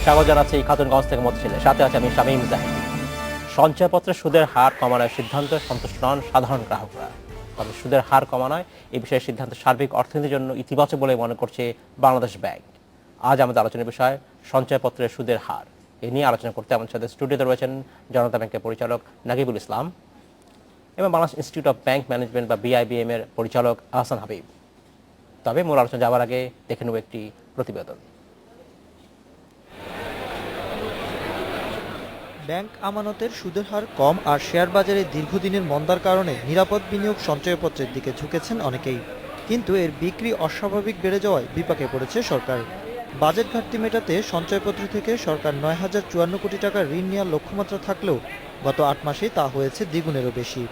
স্বাগত জানাচ্ছি খাতুনগঞ্জ থেকে মতিঝিলে, সাথে আছে আমি শামীম জাহিদ। সঞ্চয়পত্রের সুদের হার কমানোর সিদ্ধান্ত সন্তুষ্ট নন সাধারণ গ্রাহকরা। তবে সুদের হার কমানোয় এই বিষয়ে সিদ্ধান্ত সার্বিক অর্থনীতির জন্য ইতিবাচক বলে মনে করছে বাংলাদেশ ব্যাংক। আজ আমাদের আলোচনার বিষয় সঞ্চয়পত্রের সুদের হার। এ নিয়ে আলোচনা করতে আমাদের সাথে স্টুডিওতে রয়েছেন জনতা ব্যাংকের পরিচালক নাকিবুল ইসলাম এবং Bangladesh institute of bank management বা BIBM এর পরিচালক আহসান হাবিব। তবে মূল আলোচনা যাওয়ার আগে দেখে নেব একটি প্রতিবেদন। ব্যাংক আমানতের সুদের হার কম আর শেয়ার বাজারে দীর্ঘদিনের মন্দার কারণে নিরাপদ বিনিয়োগ সঞ্চয়পত্রের দিকে ঝুঁকেছেন অনেকেই। কিন্তু এর বিক্রি অস্বাভাবিক বেড়ে যাওয়ায় বিপাকে পড়েছে সরকার। বাজেট ঘাটতি মেটাতে সঞ্চয়পত্র থেকে সরকার ৯,০৫৪ কোটি টাকার ঋণ নেওয়ার লক্ষ্যমাত্রা থাকলেও গত ৮ মাসেই তা হয়েছে দ্বিগুণেরও বেশি।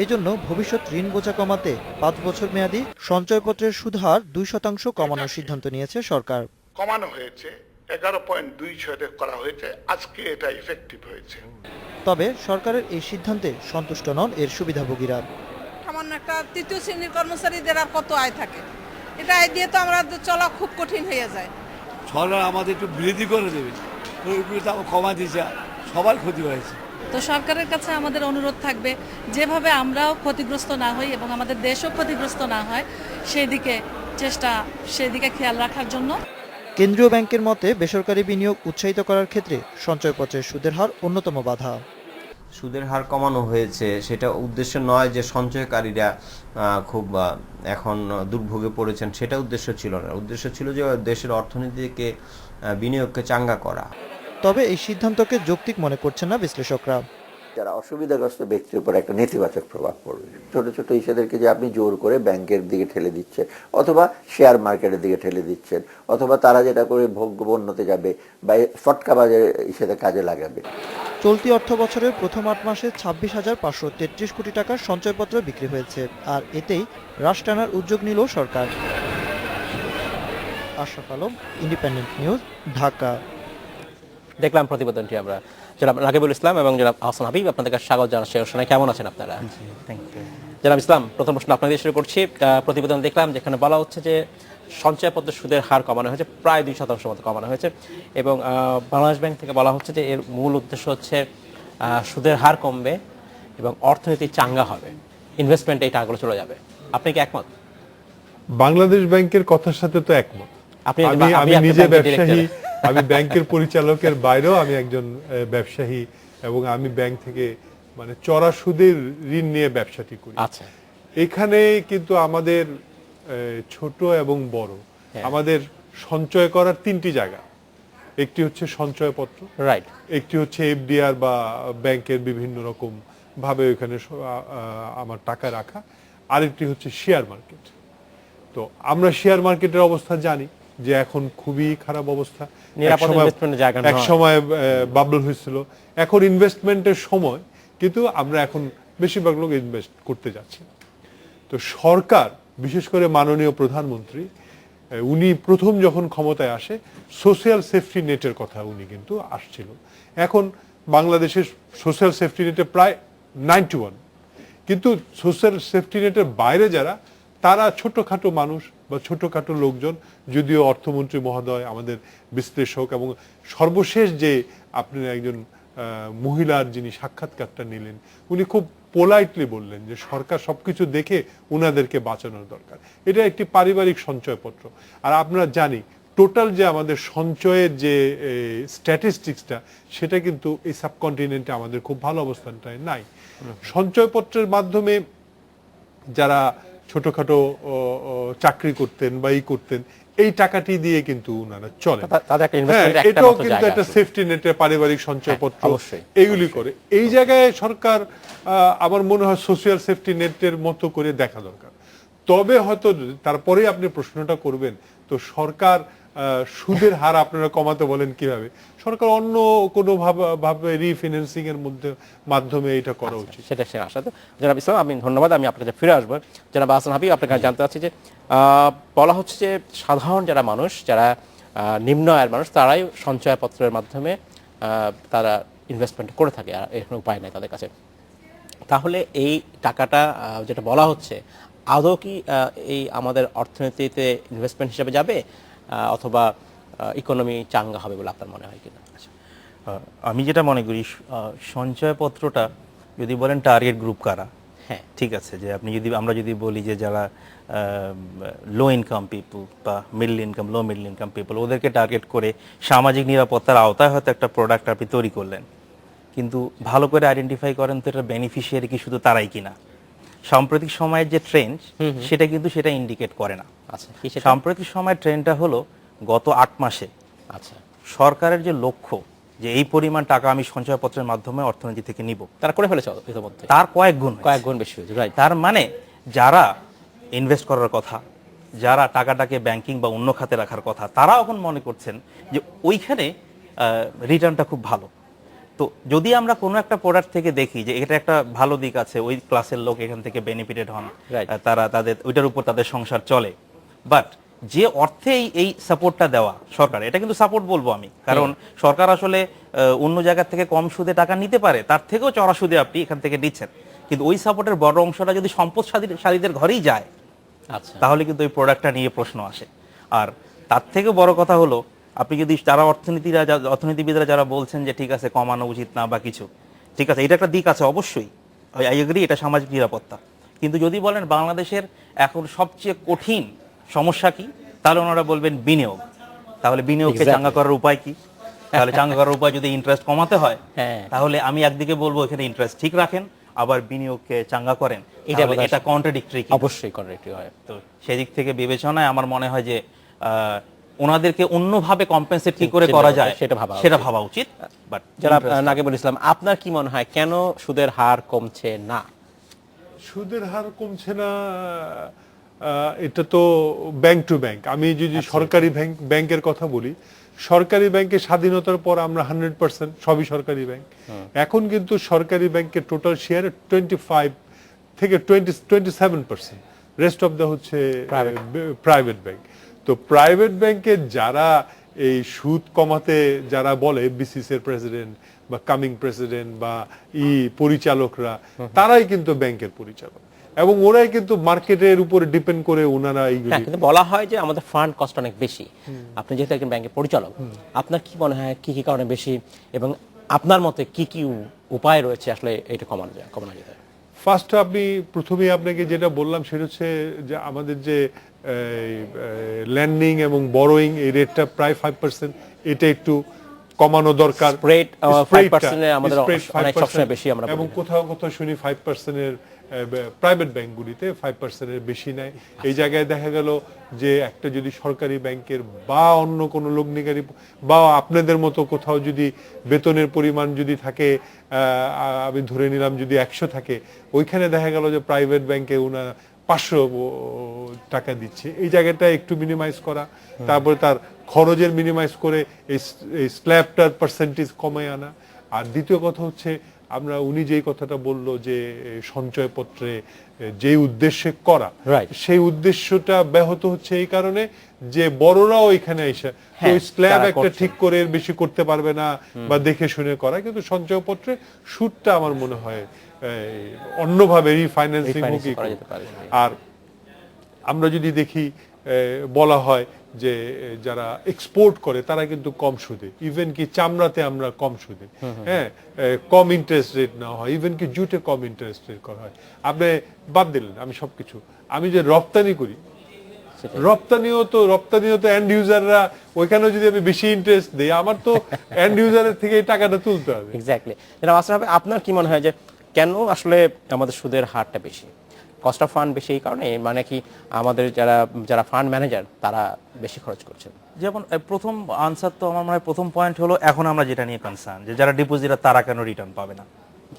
এজন্য ভবিষ্যৎ ঋণ বোঝা কমাতে ৫ বছর মেয়াদী সঞ্চয়পত্রের সুদ হার ২% কমানোর সিদ্ধান্ত নিয়েছে সরকার। কমানো হয়েছে, 11.26 করা হয়েছে, আজকে এটা ইফেক্টিভ হয়েছে। তবে সরকারের এই সিদ্ধান্তে সন্তুষ্ট নন এর সুবিধাভোগীরা। সামান্য একটা তৃতীয় শ্রেণীর কর্মচারীদের আর কত আয় থাকে, এটা আয় দিয়ে তো আমরা চলা খুব কঠিন হয়ে যায়। সরকার আমাদের একটু বৃদ্ধি করে দেবে, কমা দিয়েছে, সবার ক্ষতি হয়েছে। তো সরকারের কাছে আমাদের অনুরোধ থাকবে যেভাবে আমরাও ক্ষতিগ্রস্ত না হই এবং আমাদের দেশও ক্ষতিগ্রস্ত না হয় সেদিকে খেয়াল রাখার জন্য। কেন্দ্রীয় ব্যাংকের মতে বেসরকারি বিনিয়োগ উৎসাহিত করার ক্ষেত্রে সঞ্চয়পত্রের সুদের হার অন্যতম বাধা। সুদের হার কমানো হয়েছে, সেটা উদ্দেশ্য নয় যে সঞ্চয়কারীরা খুব এখন দুর্ভোগে পড়েছেন, সেটা উদ্দেশ্য ছিল না। উদ্দেশ্য ছিল যে দেশের অর্থনীতিকে বিনিয়োগকে চাঙ্গা করা। তবে এই সিদ্ধান্তকে যৌক্তিক মনে করছেন না বিশ্লেষকরা। যারা অসুবিধাগ্রস্ত ব্যক্তির উপর একটা নেতিবাচক প্রভাব পড়বে। ছোট ছোট ইস্যুদেরকে যে আপনি জোর করে ব্যাংকের দিকে ঠেলে দিচ্ছেন, অথবা শেয়ার মার্কেটের দিকে ঠেলে দিচ্ছেন, অথবা তারা যেটা করে ভোগ্যপণ্যতে যাবে বা ফটকা বাজারে ইস্যুতে কাজে লাগাবে। চলতি অর্থ বছরের প্রথম ৮ মাসে ২৬,৫৩৩ কোটি টাকার সঞ্চয়পত্র বিক্রি হয়েছে, আর এতেই রাশ টানার উদ্যোগ নিল সরকার। Ashraf Alam, independent news, Dhaka. দেখলাম প্রতিবেদনটি আমরা। জনাব নাকিবুল ইসলাম এবং জনাব আহসান হাবিব, আপনাদেরকে স্বাগত জানাচ্ছি। কেমন আছেন আপনারা? জনাব ইসলাম, প্রথম প্রশ্ন আপনাদের শুরু করছি। প্রতিবেদন দেখলাম যেখানে বলা হচ্ছে যে সঞ্চয়পত্রের সুদের হার কমানো হয়েছে, প্রায় 2% মতো কমানো হয়েছে, এবং বাংলাদেশ ব্যাংক থেকে বলা হচ্ছে যে এর মূল উদ্দেশ্য হচ্ছে সুদের হার কমবে এবং অর্থনীতি চাঙ্গা হবে, ইনভেস্টমেন্টে এই টাকাগুলো চলে যাবে। আপনি কি একমত? বাংলাদেশ ব্যাংকের কথার সাথে তো একমত। আমি নিজে ব্যবসায়ী, আমি ব্যাংকের পরিচালকের বাইরেও আমি একজন ব্যবসায়ী, এবং আমি ব্যাংক থেকে মানে চড়া সুদের ঋণ নিয়ে ব্যবসাটি করি। আচ্ছা, এখানে কিন্তু আমাদের ছোট এবং বড় আমাদের সঞ্চয় করার 3টি জায়গা। একটি হচ্ছে সঞ্চয়পত্র, রাইট। একটি হচ্ছে FDR বা ব্যাংকের বিভিন্ন রকম ভাবে ওখানে আমার টাকা রাখা, আরেকটি হচ্ছে শেয়ার মার্কেট। তো আমরা শেয়ার মার্কেটের অবস্থা জানি যে এখন খুবই খারাপ অবস্থা। এক সময় বাবল হয়েছিল, এখন ইনভেস্টমেন্টের সময়, কিন্তু আমরা এখন বেশিরভাগ লোক ইনভেস্ট করতে যাচ্ছি। তো সরকার, বিশেষ করে মাননীয় প্রধানমন্ত্রী, উনি প্রথম যখন ক্ষমতায় আসে সোশ্যাল সেফটি নেটের কথা উনি কিন্তু আসছিল। এখন বাংলাদেশের সোশ্যাল সেফটি নেটে প্রায় 91, কিন্তু সোশ্যাল সেফটি নেটের বাইরে যারা, তারা ছোটখাটো মানুষ বা ছোটখাটো লোকজন, যদিও অর্থমন্ত্রী মহোদয়, আমাদের বিশ্লেষক, এবং সর্বশেষ যে আপনি একজন মহিলার যিনি সাক্ষাৎকারটা নিলেন, উনি খুব পোলাইটলি বললেন যে সরকার সবকিছু দেখে উনাদেরকে বাঁচানোর দরকার। এটা একটি পারিবারিক সঞ্চয়পত্র। আর আমরা জানি টোটাল যে আমাদের সঞ্চয়ের যে স্ট্যাটিস্টিক্সটা, সেটা কিন্তু এই সাবকন্টিনেন্টে আমাদের খুব ভালো অবস্থানটায় নাই। সঞ্চয়পত্রের মাধ্যমে যারা ছোটখাটো চাকরি করতেন বা করতেন, এই টাকাটি দিয়ে কিন্তু উনারা চলে। এটাও কিন্তু একটা সেফটি নেটে পারিবারিক সঞ্চয়পত্র এগুলি করে। এই জায়গায় সরকার আমার মনে হয় সোশ্যাল সেফটি নেটের মতো করে দেখা দরকার। তবে হয়তো তারপরে আপনি প্রশ্নটা করবেন, তো সরকার সুদের হার আপনারা কমাতে বলেন কিভাবে? সরকার অন্য কোনো ভাবে রিফিন্যান্সিং এর মাধ্যমে এটা করা উচিত। সেটা সে আশা। জনাব ইসলাম, আমি ধন্যবাদ। আমি আপনার কাছে ফিরে আসবো। জনাব আহসান হাবিব, আপনার কাছে জানতে চাচ্ছি যে বলা হচ্ছে যে সাধারণ যারা মানুষ, যারা নিম্ন আয়ের মানুষ, তারাই সঞ্চয়পত্রের মাধ্যমে তারা ইনভেস্টমেন্ট করে থাকে, আর এর কোনো উপায় নাই তাদের কাছে। তাহলে এই টাকাটা যেটা বলা হচ্ছে, আদৌ কি এই আমাদের অর্থনীতিতে ইনভেস্টমেন্ট হিসেবে যাবে, অথবা ইকোনমি চাঙ্গা হবে বলে আপনার মনে হয় কিনা? আমি যেটা মনে করি সঞ্চয়পত্রটা যদি বলেন টার্গেট গ্রুপ কারা, হ্যাঁ, ঠিক আছে, যে আমরা যদি বলি যে যারা লো ইনকাম পিপল বা মিডল ইনকাম, লো মিডল ইনকাম পিপল, ওদেরকে টার্গেট করে সামাজিক নিরাপত্তার আওতায় হয়তো একটা প্রোডাক্ট আপনি তৈরি করলেন, কিন্তু ভালো করে আইডেন্টিফাই করেন তো এটা বেনিফিশিয়ারি কি শুধু তারাই কিনা। সাম্প্রতিক সময়ের যে ট্রেন্ড সেটা কিন্তু সেটা ইন্ডিকেট করে না। আচ্ছা, কি সেটা? সাম্প্রতিক সময়ের ট্রেন্ডটা হলো গত 8 মাসে আচ্ছা, সরকারের যে লক্ষ্য যে এই পরিমাণ টাকা আমি সঞ্চয়পত্রের মাধ্যমে অর্থনীতি থেকে নিব, তারা করে ফেলেছে ইতিমধ্যে, তার কয়েক গুণ বেশি হয়েছে, রাইট। তার মানে যারা ইনভেস্ট করার কথা, যারা টাকাটাকে ব্যাংকিং বা অন্য খাতে রাখার কথা, তারা এখন মনে করছেন যে ওইখানে রিটার্নটা খুব ভালো। তো যদি আমরা কোনো একটা প্রোডাক্ট থেকে দেখি যে এটা একটা ভালো দিক আছে, ওই ক্লাসের লোক এখান থেকে বেনিফিটেড হন, Right. তারা তাদের ওইটার উপর তাদের সংসার চলে, বাট যে অর্থে এই সাপোর্টটা দেওয়া সরকার, এটা কিন্তু সাপোর্ট বলবো আমি, কারণ সরকার আসলে অন্য জায়গা থেকে কম সুদে টাকা নিতে পারে, তার থেকেও চড়া সুদে আপনি এখান থেকে দিচ্ছেন, কিন্তু ওই সাপোর্টের বড় অংশটা যদি সম্পদশালীদের ঘরেই যায়, আচ্ছা, তাহলে কিন্তু ওই প্রোডাক্টটা নিয়ে প্রশ্ন আসে। আর তার থেকে বড় কথা হলো, আপনি যদি যারা অর্থনীতিবিদরা যারা বলছেন যে ঠিক আছে কমানো উচিত না বা কিছু, ঠিক আছে, এটা একটা দিক আছে অবশ্যই, আই এগ্রি, এটা সামাজিক নিরাপত্তা, কিন্তু যদি বলেন বাংলাদেশের এখন সবচেয়ে কঠিন সমস্যা কি, তাহলে ওনারা বলবেন বিনিয়োগ। তাহলে বিনিয়োগকে Exactly. চাঙ্গা করার উপায় কি? তাহলে চাঙ্গা করার উপায় যদি ইন্টারেস্ট কমাতে হয়, হ্যাঁ, তাহলে আমি একদিকে বলবো এখানে ইন্টারেস্ট ঠিক রাখেন, আবার বিনিয়োগকে চাঙ্গা করেন, এটা তাহলে এটা কন্ট্রাডিক্টরি। অবশ্যই কন্ট্রাডিক্টরি হয়। তো সেদিক থেকে বিবেচনায় আমার মনে হয় যে ওনাদেরকে অন্যভাবে কম্পেনসেট কি করে করা যায় সেটা ভাবা উচিত। বাট যারা নাকিবুল ইসলাম, আপনার কি মনে হয় কেন সুদের হার কমছে না? সুদের হার কমছে না, এটা তো ব্যাংক টু ব্যাংক। আমি যদি সরকারি ব্যাংকের কথা বলি, সরকারি ব্যাংকের স্বাধীনতার পর আমরা 100% সবই সরকারি ব্যাংক। এখন কিন্তু সরকারি ব্যাংকের টোটাল শেয়ার 25 থেকে 27%, রেস্ট অফ দ্য হচ্ছে প্রাইভেট ব্যাংক। তো প্রাইভেট ব্যাংকের যারা এই সুদ কমাতে যারা বলে, বিসিসি এর প্রেসিডেন্ট বা কামিং প্রেসিডেন্ট বা পরিচালকরা, তারাই কিন্তু ব্যাংকের পরিচালক, এবং ওরাই কিন্তু মার্কেটের উপরে ডিপেন্ড করে ওনারা এইগুলি। কিন্তু বলা হয় যে আমাদের ফান্ড কস্ট অনেক বেশি। আপনি যেহেতু একজন ব্যাংকের পরিচালক, আপনার কি মনে হয় কি কি কারণে বেশি, এবং আপনার মতে কি কি উপায় রয়েছে আসলে এটা কমানো যেতে? ফার্স্ট আপনি প্রথমেই আপনাকে যেটা বললাম সেটা হচ্ছে যে আমাদের যে ল্যান্ডিং এবং বরোয়িং এই রেটটা প্রায় 5%, এটা একটু কমানো দরকার। স্প্রেড 5% আমাদের অনেক সবসময় বেশি আমরা এবং কোথাও কোথাও শুনি 5%-এর প্রাইভেট ব্যাংকগুলিতে 5%-এর বেশি নেয়। এই জায়গায় দেখা গেল যে একটা যদি সরকারি ব্যাংকের বা অন্য কোনো লগ্নিকারী বা আপনাদের মতো কোথাও যদি বেতনের পরিমাণ যদি থাকে, আমি ধরে নিলাম যদি 100 থাকে, ওইখানে দেখা গেল যে প্রাইভেট ব্যাংকে ওনারা 500 টাকা দিচ্ছে। এই জায়গাটা একটু মিনিমাইজ করা, তারপরে তার খরচের মিনিমাইজ করে এই স্ল্যাবটার পার্সেন্টেজ কমায় আনা। আর দ্বিতীয় কথা হচ্ছে, আমরা উনি যেই কথাটা বললো যে সঞ্চয়পত্রে যে উদ্দেশ্যে করা, সেই উদ্দেশ্যটা ব্যাহত হচ্ছে এই কারণে যে বড়রাও এখানে এসে স্ল্যাব একটা ঠিক করে এর বেশি করতে পারবে না বা দেখে শুনে করা, কিন্তু সঞ্চয়পত্রে সুদটা আমার মনে হয় অন্যভাবে রিফাইন্যান্সিং করা যেতে পারে। আর আমরা যদি দেখি, বলা হয় যে যারা এক্সপোর্ট করে তারা কিন্তু কম সুদে, ইভেন কি চামড়াতে আমরা কম সুদে, হ্যাঁ, কম ইন্টারেস্ট রেট নেওয়া হয়, ইভেন কি জুটে কম ইন্টারেস্ট রেট করা হয়। আপনি বাদ দিলেন আমি সবকিছু, আমি যে রপ্তানি করি, রপ্তানিও তো এন্ড ইউজাররা, ওইখানেও যদি আমি বেশি ইন্টারেস্ট দিই, আমার তো এন্ড ইউজারের থেকে এই টাকাটা তুলতে হবে। এক্স্যাক্টলি। আপনার কি মনে হয় যে কেন আসলে আমাদের সুদের হারটা বেশি? কস্ট অফ ফান্ড বেশি এই কারণে, মানে কি আমাদের যারা ফান্ড ম্যানেজার তারা বেশি খরচ করছেন? যেমন প্রথম আনসার তো আমার মনে হয় প্রথম পয়েন্ট হলো, এখন আমরা যেটা নিয়ে কনসার্ন যে যারা ডিপোজিটার তারা কেন রিটার্ন পাবে না।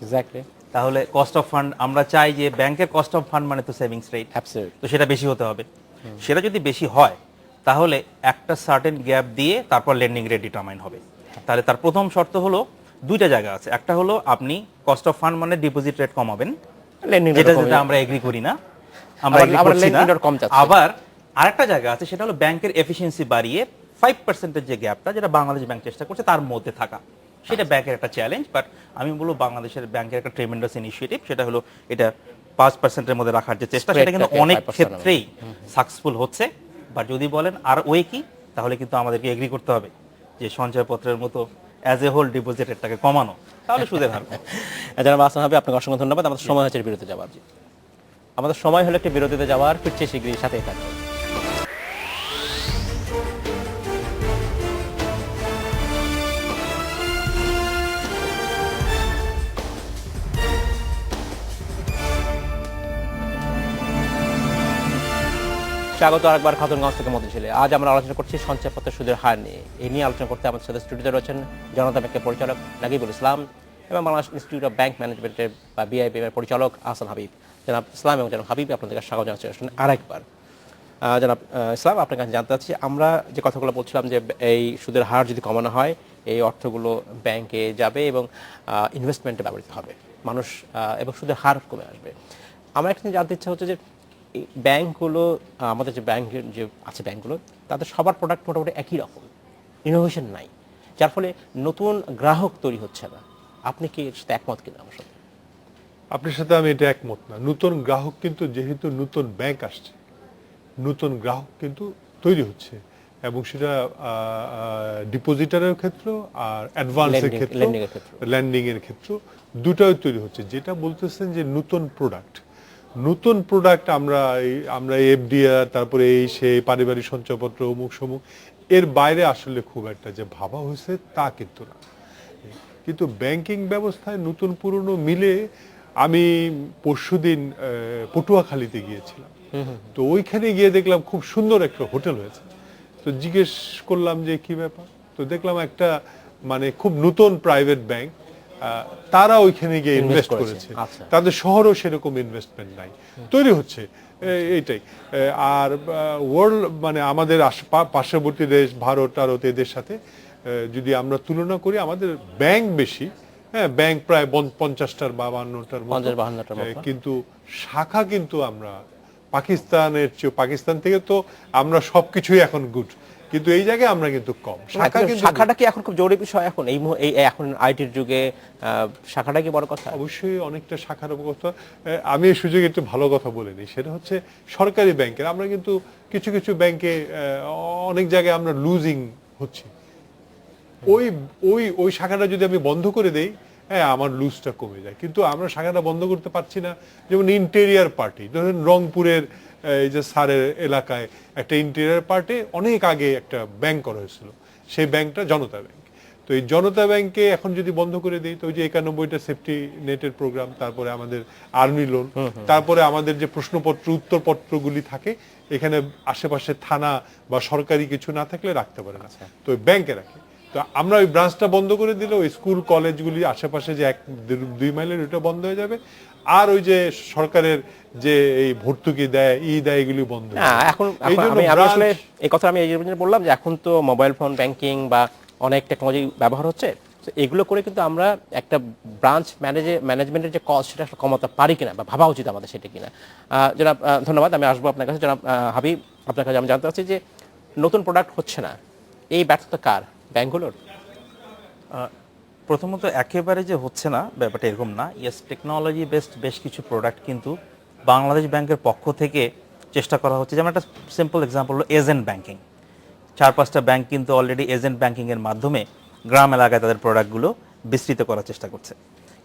এক্স্যাক্টলি। তাহলে কস্ট অফ ফান্ড, আমরা চাই যে ব্যাংকের কস্ট অফ ফান্ড মানে তো সেভিংস রেট, তো সেটা বেশি হতে হবে। সেটা যদি বেশি হয় তাহলে একটা সার্টেন গ্যাপ দিয়ে তারপর লেন্ডিং রেট ডিটারমাইন হবে। তাহলে তার প্রথম শর্ত হলো, দুইটা জায়গা আছে, একটা হলো আপনি কস্ট অফ ফান্ড মানে ডিপোজিট রেট কমাবেন, যেটা আমরা এগ্রি করি না, আমরা আবার আরেকটা জায়গা আছে, সেটা হলো ব্যাংকের এফিসিয়েন্সি বাড়িয়ে 5%-এর যে গ্যাপটা, যেটা বাংলাদেশ ব্যাংক চেষ্টা করছে তার মধ্যে থাকা, সেটা ব্যাংকের একটা চ্যালেঞ্জ। বাট আমি বলবো বাংলাদেশের ব্যাংকের একটা ট্রেমেন্ডাস ইনিশিয়েটিভ, সেটা হলো এটা 5%-এর মধ্যে রাখার যে চেষ্টা, সেটা কিন্তু অনেক ক্ষেত্রেই সাকসেসফুল হচ্ছে। বা যদি বলেন আর ওয়ে কি, তাহলে কিন্তু আমাদেরকে এগ্রি করতে হবে যে সঞ্চয়পত্রের মতো অ্যাজ এ হোল ডিপোজিট রেটটাকে কমানো, তাহলে সুদের হার কমবে। জনাব আহসান হাবীব, আপনাকে অসংখ্য ধন্যবাদ। আমাদের সময় হচ্ছে বিরতি যাওয়ার, আমাদের সময় হলো একটি বিরতিতে যাওয়ার, ফিরছে শীঘ্রই, সাথেই থাকবে। স্বাগত আরেকবার খাতুনগঞ্জ থেকে মতিঝিলে। আজ আমরা আলোচনা করছি সঞ্চয়পত্রের সুদের হার নিয়ে। এই নিয়ে আলোচনা করতে আমাদের সাথে স্টুডিওতে রয়েছেন জনতা ব্যাংকের পরিচালক নাগিবুল ইসলাম এবং বাংলাদেশ ইনস্টিটিউট অফ ব্যাংক ম্যানেজমেন্টের বা বিআইবি এর পরিচালক আহসান হাবীব। জনাব ইসলাম এবং জনাব হাবিব, আপনাদেরকে স্বাগত জানাচ্ছি আরেকবার। জনাব ইসলাম, আপনার কাছে জানতে চাচ্ছি, আমরা যে কথাগুলো বলছিলাম যে এই সুদের হার যদি কমানো হয়, এই অর্থগুলো ব্যাংকে যাবে এবং ইনভেস্টমেন্টে ব্যবহৃত হবে, মানুষ এবং সুদের হার কমে আসবে। আমার একটা জানতে ইচ্ছা হচ্ছে যে ব্যাংকগুলো, আমাদের যে ব্যাংকের যে আছে ব্যাংকগুলো, তাদের সবার প্রোডাক্ট মোটামুটি একই রকম, ইনোভেশন নাই, যার ফলে নতুন গ্রাহক তৈরি হচ্ছে না। আপনি কি এর সাথে একমত কিনা? আমার সাথে আপনার সাথে আমি এটা একমত না। নতুন গ্রাহক কিন্তু, যেহেতু নতুন ব্যাংক আসছে, নতুন গ্রাহক কিন্তু তৈরি হচ্ছে, এবং সেটা ডিপোজিটারের ক্ষেত্রে আর অ্যাডভান্সের ক্ষেত্রে, ল্যান্ডিং এর ক্ষেত্রে দুটাই তৈরি হচ্ছে। যেটা বলতেছেন যে নতুন প্রোডাক্ট আমরা এফডিআর, তারপরে এই সেই পারিবারিক সঞ্চয়পত্র, অমুক সমুক, এর বাইরে আসলে খুব একটা যে ভাবা হয়েছে তা কিন্তু না। কিন্তু ব্যাংকিং ব্যবস্থায় নতুন পুরনো মিলে, আমি পরশুদিন পটুয়াখালীতে গিয়েছিলাম, তো ওইখানে গিয়ে দেখলাম খুব সুন্দর একটা হোটেল হয়েছে। তো জিজ্ঞেস করলাম যে কি ব্যাপার, তো দেখলাম একটা মানে খুব নতুন প্রাইভেট ব্যাংক, তারা ওইখানে গিয়ে ইনভেস্ট করেছে। তাদের শহরেও সেরকম ইনভেস্টমেন্ট নাই, তৈরি হচ্ছে এইটাই। আর ওয়ার্ল্ড মানে আমাদের পার্শ্ববর্তী দেশ ভারত এদের সাথে যদি আমরা তুলনা করি, আমাদের ব্যাংক বেশি, হ্যাঁ, ব্যাংক প্রায় 50টার 52টার মতো, কিন্তু শাখা কিন্তু আমরা পাকিস্তানের চেয়ে, পাকিস্তান থেকে তো আমরা সবকিছুই এখন গুড, কিন্তু এই জায়গায় আমরা কিন্তু কম। শাখাটা কি এখন খুব জরুরি বিষয়? এখন এখন আইটির যুগে শাখাটা কি বড় কথা? অবশ্যই অনেকটা শাখার কথা। আমি এই সুযোগে একটু ভালো কথা বলে নিই, সেটা হচ্ছে সরকারি ব্যাংকের আমরা কিন্তু কিছু কিছু ব্যাংকে অনেক জায়গায় আমরা লুজিং হচ্ছি। ওই শাখাটা যদি আমি বন্ধ করে দেই, হ্যাঁ, আমার লুজটা কমে যায়। কিন্তু আমরা শাখাটা বন্ধ করতে পারছি না। যেমন ইন্টেরিয়ার পার্টি, ধরেন রংপুরের এই যে স্যারের এলাকায় একটা ইন্টেরিয়ার পার্টে অনেক আগে একটা ব্যাংক করা হয়েছিল, সেই ব্যাংকটা জনতা ব্যাংক। তো এই জনতা ব্যাংকে এখন যদি বন্ধ করে দিই, তো ওই যে 91টা সেফটি নেটের প্রোগ্রাম, তারপরে আমাদের আর্মি লোন, তারপরে আমাদের যে প্রশ্নপত্র উত্তরপত্রগুলি থাকে, এখানে আশেপাশে থানা বা সরকারি কিছু না থাকলে রাখতে পারে না, তো ওই ব্যাংকে রাখে। তো আমরা ওই ব্রাঞ্চটা বন্ধ করে দিলে ওই স্কুল কলেজগুলি আশেপাশে যে 1-2 মাইলের, ওইটা বন্ধ হয়ে যাবে। আর ওই যে সরকারের যে এই ভর্তুকি দেয়, এগুলি বন্ধ। এখন আসলে এই কথা আমি এই জন্য বললাম যে এখন তো মোবাইল ফোন ব্যাংকিং বা অনেক টেকনোলজি ব্যবহার হচ্ছে, এগুলো করে কিন্তু আমরা একটা ব্রাঞ্চ ম্যানেজমেন্টের যে কস্ট, সেটা কমাতে পারি কিনা বা ভাবা উচিত আমাদের, সেটা কিনা। জনাব ধন্যবাদ, আমি আসবো আপনার কাছে। জনাব হাবিব, আপনার কাছে আমি জানতে চাচ্ছি যে নতুন প্রোডাক্ট হচ্ছে না, এই ব্যর্থতা কার? ব্যাংকগুলোর? প্রথমত একেবারে যে হচ্ছে না ব্যাপারটা এরকম না। ইয়েস, টেকনোলজি বেসড বেশ কিছু প্রোডাক্ট কিন্তু বাংলাদেশ ব্যাংকের পক্ষ থেকে চেষ্টা করা হচ্ছে। যেমন একটা সিম্পল এক্সাম্পল হলো এজেন্ট ব্যাংকিং। 4-5টা ব্যাংক কিন্তু অলরেডি এজেন্ট ব্যাংকিংয়ের মাধ্যমে গ্রাম এলাকায় তাদের প্রোডাক্টগুলো বিস্তৃত করার চেষ্টা করছে।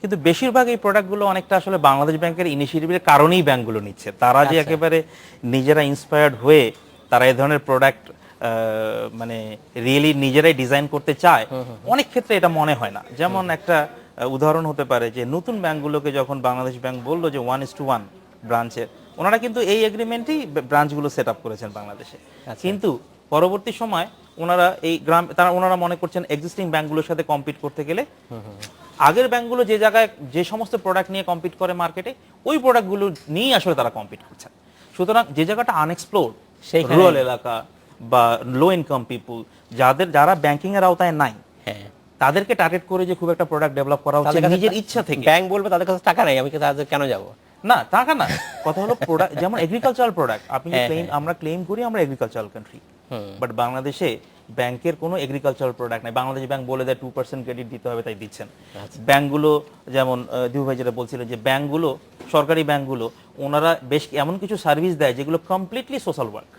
কিন্তু বেশিরভাগ এই প্রোডাক্টগুলো অনেকটা আসলে বাংলাদেশ ব্যাংকের ইনিশিয়েটিভের কারণেই ব্যাংকগুলো নিচ্ছে। তারা যে একেবারে নিজেরা ইন্সপায়ার্ড হয়ে তারা এই ধরনের প্রোডাক্ট মানে রিয়েলি নিজেরাই ডিজাইন করতে চায়, অনেক ক্ষেত্রে এটা মনে হয় না। যেমন একটা উদাহরণ হতে পারে যে নতুন ব্যাংকগুলোকে যখন বাংলাদেশ ব্যাংক বললো যে 1:1 ব্রাঞ্চের, ওনারা কিন্তু এই এগ্রিমেন্টেই ব্রাঞ্চগুলো সেট আপ করেছেন বাংলাদেশে। কিন্তু পরবর্তী সময় ওনারা ওনারা মনে করছেন এক্সিস্টিং ব্যাংকগুলোর সাথে কম্পিট করতে গেলে আগের ব্যাংকগুলো যে জায়গায় যে সমস্ত প্রোডাক্ট নিয়ে কম্পিট করে মার্কেটে, ওই প্রোডাক্টগুলো নিয়েই আসলে তারা কম্পিট করছে। সুতরাং যে জায়গাটা আনএক্সপ্লোর্ড, সেই রুরাল এলাকা বা লো ইনকাম পিপুল, যারা ব্যাংকিং এর আওতায় নাই, তাদেরকে টার্গেট করে যে খুব একটা প্রোডাক্ট ডেভেলপ করা হচ্ছে নিজের ইচ্ছা থেকে। ব্যাংক বলবে তাদের কাছে টাকা নাই, আমি তাদের কেন যাব? না, টাকা না, কথা হলো প্রোডাক্ট। যেমন এগ্রিকালচারাল প্রোডাক্ট, আপনি আমরা ক্লেম করি আমরা এগ্রিকালচারাল কান্ট্রি, বাট বাংলাদেশে ব্যাংকের কোনো এগ্রিকালচারাল প্রোডাক্ট নাই। বাংলাদেশ ব্যাংক বলে দেয় 2% ক্রেডিট দিতে হবে, তাই দিচ্ছেন। ব্যাংকগুলো যেমন দিবু ভাই যেটা বলছিলেন যে ব্যাংকগুলো, সরকারি ব্যাংকগুলো, ওনারা বেশ এমন কিছু সার্ভিস দেয় যেগুলো কমপ্লিটলি সোশ্যাল ওয়ার্ক।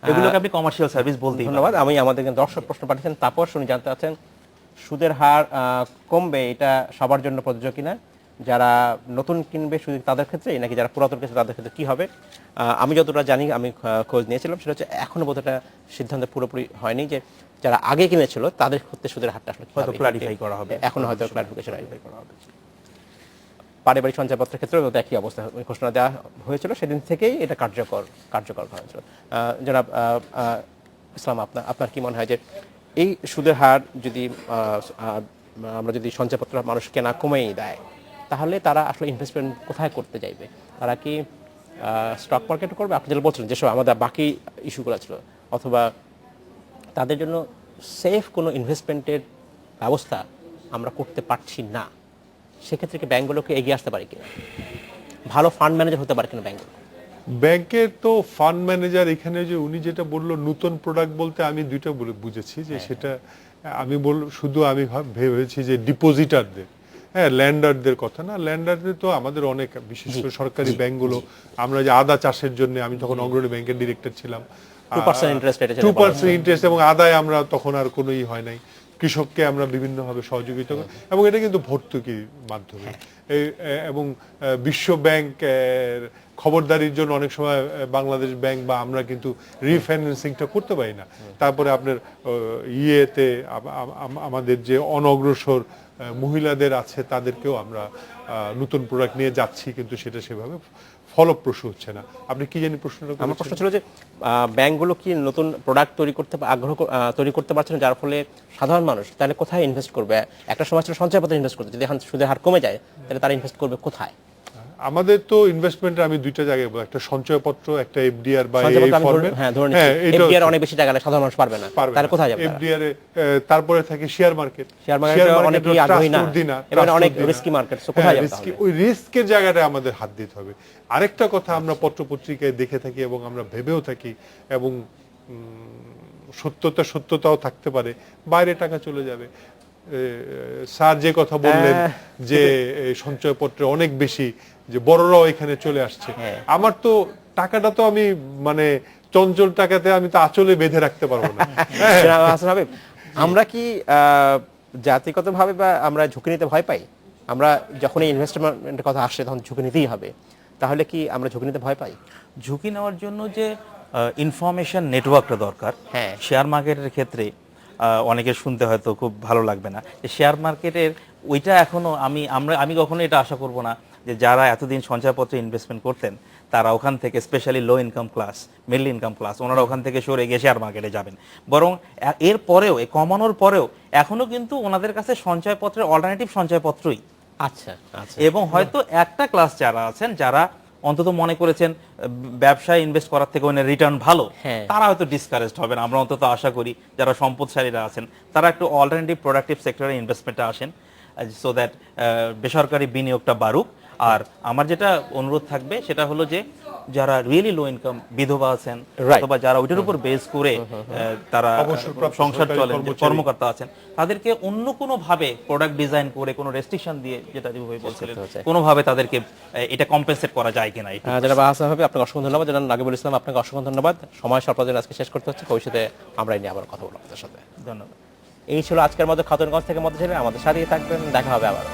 এগুলোকে আপনি কমার্শিয়াল সার্ভিস বলতেই পারেন। ধন্যবাদ। আমি আমাদের দর্শক প্রশ্ন পাঠিয়েছেন, তারপর শুনি জানতে চাচ্ছেন সুদের হার কমবে এটা সবার জন্য প্রযোজ্য কিনা, যারা নতুন কিনবে শুধু তাদের ক্ষেত্রে নাকি যারা পুরাতন কিনছে তাদের ক্ষেত্রে কি হবে। আমি যতটা জানি, আমি খোঁজ নিয়েছিলাম, সেটা হচ্ছে এখনো বোধহয় সিদ্ধান্ত পুরোপুরি হয়নি যে যারা আগে কিনেছিল তাদের ক্ষেত্রে সুদের হারটা আসলে হয়তো ক্লারিফাই করা হবে, এখনো হয়তো ক্লারিফিকেশন করা হবে। পারিবারিক সঞ্চয়পত্রের ক্ষেত্রেও একই অবস্থা ঘোষণা দেওয়া হয়েছিল, সেদিন থেকেই এটা কার্যকর করা হয়েছিল। জনাব ইসলাম, আপনার কি মনে হয় যে এই সুদের হার যদি আমরা যদি সঞ্চয়পত্র মানুষ কেনা কমেই দেয়, তাহলে তারা আসলে ইনভেস্টমেন্ট কোথায় করতে চাইবে? তারা কি স্টক মার্কেট করবে, আপনি যেটা বলছিলেন যেসব আমাদের বাকি ইস্যুগুলো ছিল, অথবা তাদের জন্য সেফ কোনো ইনভেস্টমেন্টের ব্যবস্থা আমরা করতে পারছি না, সেক্ষেত্রে কি ব্যাংকগুলোকে এগিয়ে আসতে পারে কিনা, ভালো ফান্ড ম্যানেজার হতে পারে কিনা ব্যাংকগুলো? ব্যাংকের তো ফান্ড ম্যানেজার, এখানে যে উনি যেটা বললো নতুন প্রোডাক্ট বলতে আমি দুইটা বুঝেছি যে সেটা আমি শুধু আমি ভেবেছি যে ডিপোজিটারদের, হ্যাঁ, ল্যান্ডারদের কথা না। ল্যান্ডারদের তো আমাদের অনেক, বিশেষ করে সরকারি ব্যাংকগুলো, আমরা যে আদা চাষের জন্য, আমি তখন অগ্রণী ব্যাংকের ডিরেক্টর ছিলাম, 2% ইন্টারেস্ট এবং আদায় আমরা তখন আর কোনো হয় নাই, কৃষককে আমরা বিভিন্নভাবে সহযোগিতা করি, এবং এটা কিন্তু ভর্তুকির মাধ্যমে। এবং বিশ্ব ব্যাংক খবরদারির জন্য অনেক সময় বাংলাদেশ ব্যাংক বা আমরা কিন্তু রিফাইন্যান্সিংটা করতে পারি না। তারপরে আপনার ইয়েতে আমাদের যে অনগ্রসর মহিলাদের আছে তাদেরকেও আমরা নতুন প্রোডাক্ট নিয়ে যাচ্ছি, কিন্তু সেটা সেভাবে ফলপ্রসূ হচ্ছে না। আপনি কি জানি প্রশ্নটা? আমার প্রশ্ন ছিল যে ব্যাংকগুলো কি নতুন প্রোডাক্ট তৈরি করতে পারছে না, যার ফলে সাধারণ মানুষ তাহলে কোথায় ইনভেস্ট করবে? একটা সময় ছিল সঞ্চয়পত্রে ইনভেস্ট করতে, যদি এখন সুদের হার কমে যায় তাহলে তারা ইনভেস্ট করবে কোথায়? আমাদের তো ইনভেস্টমেন্টে আমি দুইটা জায়গায় বলবো, একটা সঞ্চয়পত্র, একটা এফডিআর বা এই ফরম্যাট। এফডিআর অনেক বেশি টাকা লাগে, সাধারণ মানুষ পারবে না, তাহলে কোথায় যাবে? এফডিআর তারপরে থাকে শেয়ার মার্কেট, অনেকেই আগ্রহী না, এবারে অনেক রিস্কি মার্কেট, সো কোথায় যাবে? ওই রিস্কের জায়গাটা আমাদের হাত দিতে হবে। আরেকটা কথা আমরা পত্রপত্রিকায় দেখে থাকি এবং আমরা ভেবেও থাকি, এবং সত্যতাও থাকতে পারে, বাইরে টাকা চলে যাবে। স্যার যে কথা বললেন যে সঞ্চয়পত্রে অনেক বেশি, যে বড়রাও এখানে চলে আসছে, আমার তো টাকাটা তো আমি মানে চঞ্চল টাকাতে আমি তো আঁচলে বেঁধে রাখতে পারবো না। আমরা কি জাতিগতভাবে বা আমরা ঝুঁকি নিতে ভয় পাই? আমরা যখন এই ইনভেস্টমেন্টের কথা আসছে তখন ঝুঁকি নিতেই হবে, তাহলে কি আমরা ঝুঁকি নিতে ভয় পাই? ঝুঁকি নেওয়ার জন্য যে ইনফরমেশন নেটওয়ার্কটা দরকার, শেয়ার মার্কেটের ক্ষেত্রে অনেকে শুনতে হয়তো খুব ভালো লাগবে না, শেয়ার মার্কেটের ওইটা এখনো আমি কখনো এটা আশা করব না যে যারা এতদিন সঞ্চয়পত্রে ইনভেস্টমেন্ট করতেন তারা ওখান থেকে, specially low income class, middle income class, ওনারা ওখান থেকে সরে গিয়ে শেয়ার মার্কেটে যাবেন। বরং এর পরেও, কমানোর পরেও এখনো কিন্তু ওনাদের কাছে সঞ্চয়পত্রের অল্টারনেটিভ সঞ্চয়পত্রই আচ্ছা, এবং হয়তো একটা ক্লাস যারা আছেন, যারা অন্তত মনে করেছেন ব্যবসায় ইনভেস্ট করার থেকে ওনার রিটার্ন ভালো, তারা হয়তো ডিসকারেজড হবেন। আমরা অন্তত আশা করি যারা সম্পদশালীরা আছেন তারা একটু অল্টারনেটিভ প্রোডাক্টিভ সেক্টরে ইনভেস্টমেন্টে আসেন, সো দ্যাট বেসরকারি বিনিয়োগটা বাড়ুক। আর আমার যেটা অনুরোধ থাকবে সেটা হলো যে যারা রিয়েলি লো ইনকাম, বিধবা আছেন, অথবা যারা ওইটার উপর বেস করে তারা সংসার চলেন, কর্মকর্তা আছেন, তাদেরকে অন্য কোনো ভাবে প্রোডাক্ট ডিজাইন করে কোনো রেস্ট্রিকশন দিয়ে, যেটা যেভাবে বলছিলেন, কোনোভাবে তাদেরকে এটা কম্পেনসেট করা যায় কিনা। জনাব আহসান হাবিব, আপনাকে অসংখ্য ধন্যবাদ। জনাব নাকিবুল ইসলাম, আপনাকে অসংখ্য ধন্যবাদ। সময় স্বল্পতার আজকে শেষ করতে হচ্ছে, ভবিষ্যতে আমরা এই নিয়ে আবার কথা বলবো আপনাদের সাথে। ধন্যবাদ। এই ছিল আজকের মতো খাতুনগঞ্জ থেকে মধ্যে ছিলেন, আমাদের সাথেই থাকবেন, দেখা হবে আবার।